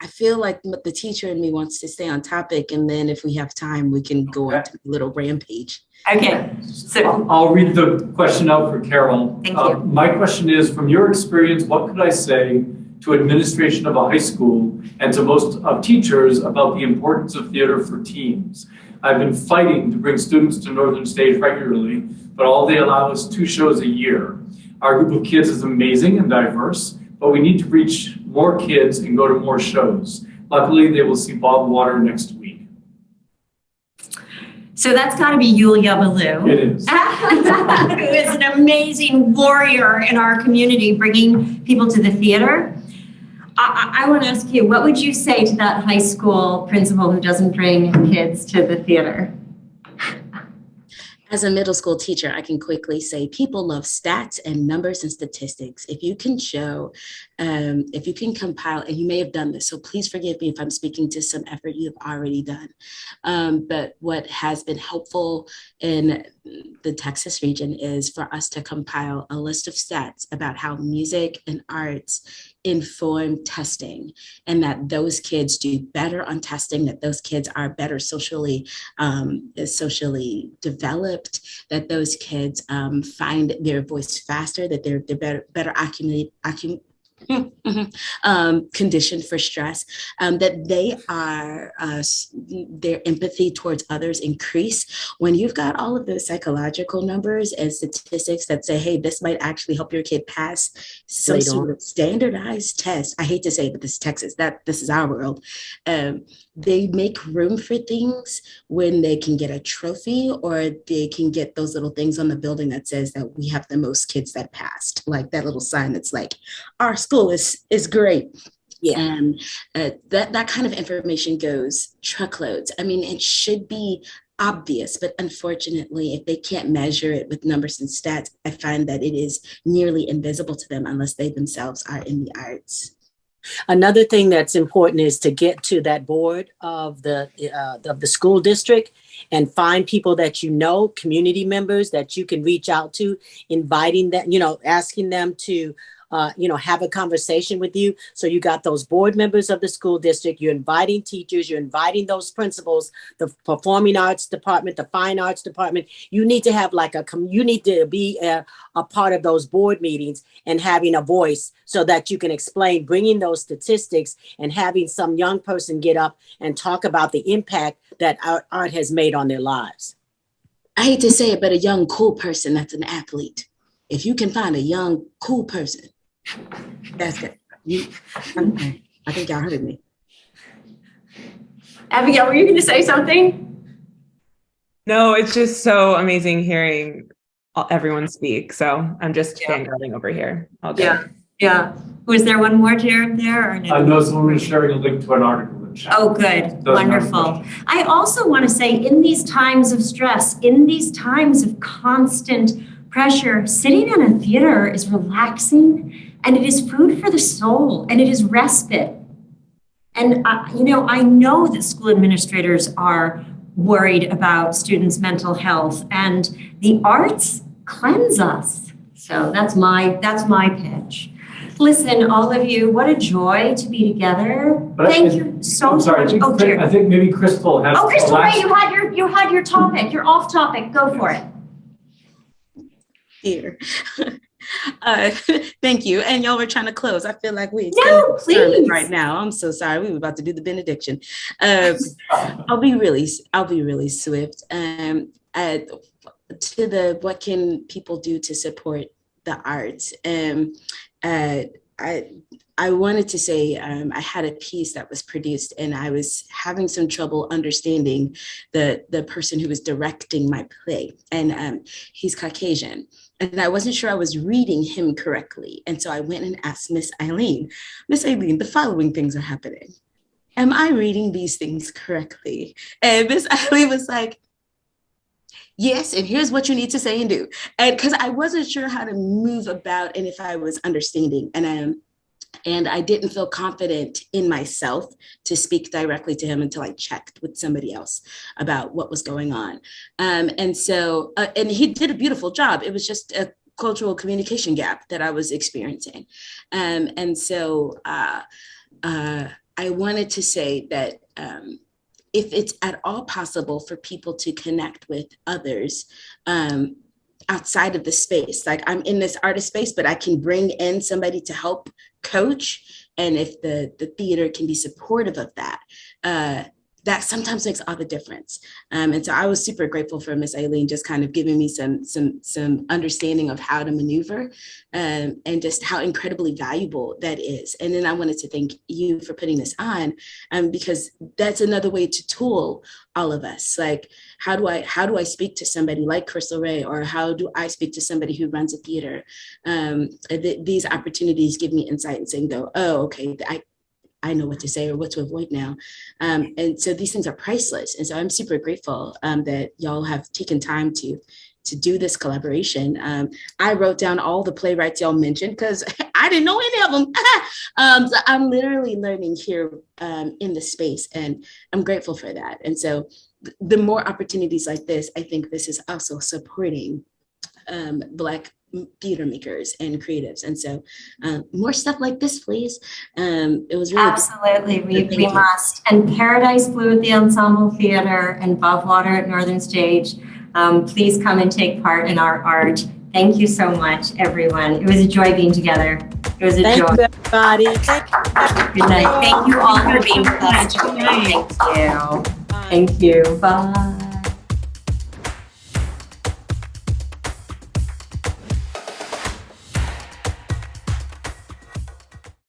I feel like the teacher in me wants to stay on topic, and then if we have time, we can go on to a little rampage. Okay. So I'll read the question out for Carol. Thank you. My question is, from your experience, what could I say to administration of a high school and to most teachers about the importance of theater for teens? I've been fighting to bring students to Northern Stage regularly, but all they allow is 2 shows a year. Our group of kids is amazing and diverse, but we need to reach more kids and go to more shows. Luckily, they will see Bob Water next week. So that's got to be Yulia Baloo. It is. Who is an amazing warrior in our community, bringing people to the theater. I want to ask you, what would you say to that high school principal who doesn't bring kids to the theater? As a middle school teacher, I can quickly say people love stats and numbers and statistics. If you can show, if you can compile, and you may have done this, so please forgive me if I'm speaking to some effort you have already done. But what has been helpful in the Texas region is for us to compile a list of stats about how music and arts inform testing, and that those kids do better on testing, that those kids are better socially developed, that those kids find their voice faster, that they're better conditioned for stress, that they are their empathy towards others increase. When you've got all of those psychological numbers and statistics that say, hey, this might actually help your kid pass some sort of standardized test. I hate to say it, but this is Texas, this is our world. They make room for things when they can get a trophy, or they can get those little things on the building that says that we have the most kids that passed, like that little sign that's like, our school is great. Yeah. And that kind of information goes truckloads. I mean, it should be obvious, but unfortunately, if they can't measure it with numbers and stats, I find that it is nearly invisible to them unless they themselves are in the arts. Another thing that's important is to get to that board of the school district and find people that you know, community members that you can reach out to, inviting them, asking them to have a conversation with you. So you got those board members of the school district, you're inviting teachers, you're inviting those principals, the performing arts department, the fine arts department. You need to have you need to be a part of those board meetings and having a voice so that you can explain, bringing those statistics and having some young person get up and talk about the impact that our art has made on their lives. I hate to say it, but a young, cool person that's an athlete. If you can find a young, cool person, that's it. I think y'all heard me. Abigail, were you going to say something? No, it's just so amazing hearing everyone speak. So I'm just fangirling over here. Yeah. Was there one more, Jared, there? Or no? No, someone was sharing a link to an article in chat. Oh, good. Wonderful. I also want to say, in these times of stress, in these times of constant pressure, sitting in a theater is relaxing, and it is food for the soul, and it is respite. And, I know that school administrators are worried about students' mental health, and the arts cleanse us. So that's my pitch. Listen, all of you, what a joy to be together. Thank you so much. I think maybe Crystal has. Oh, Crystal Rae, you had your topic. You're off topic. Go for it. Here. Thank you. And y'all were trying to close. I feel like we please right now. I'm so sorry. We were about to do the benediction. I'll be really swift. To what can people do to support the arts? I wanted to say I had a piece that was produced, and I was having some trouble understanding the person who was directing my play, and he's Caucasian, and I wasn't sure I was reading him correctly, and so I went and asked Miss Eileen, the following things are happening. Am I reading these things correctly? And Miss Eileen was like, yes, and here's what you need to say and do. And because I wasn't sure how to move about and if I was understanding. And I didn't feel confident in myself to speak directly to him until I checked with somebody else about what was going on. And he did a beautiful job. It was just a cultural communication gap that I was experiencing. And so I wanted to say that if it's at all possible for people to connect with others outside of the space, like I'm in this artist space, but I can bring in somebody to help coach. And if the theater can be supportive of that, that sometimes makes all the difference. And so I was super grateful for Miss Eileen just kind of giving me some understanding of how to maneuver and just how incredibly valuable that is. And then I wanted to thank you for putting this on because that's another way to tool all of us. Like, how do I speak to somebody like Crystal Rae, or how do I speak to somebody who runs a theater? These opportunities give me insight and saying, oh, okay, I know what to say or what to avoid now. And so these things are priceless. And so I'm super grateful that y'all have taken time to do this collaboration. I wrote down all the playwrights y'all mentioned because I didn't know any of them. So I'm literally learning here in the space, and I'm grateful for that. And so the more opportunities like this, I think this is also supporting Black theater makers and creatives. And so more stuff like this, please. It was really absolutely we must. And Paradise Blue at the Ensemble Theater and Water at Northern Stage. Please come and take part in our art. Thank you so much, everyone. It was a joy being together. It was a joy. Thank you, everybody. Good night. Thank you all for being with us. Thank you. Thank you. Bye.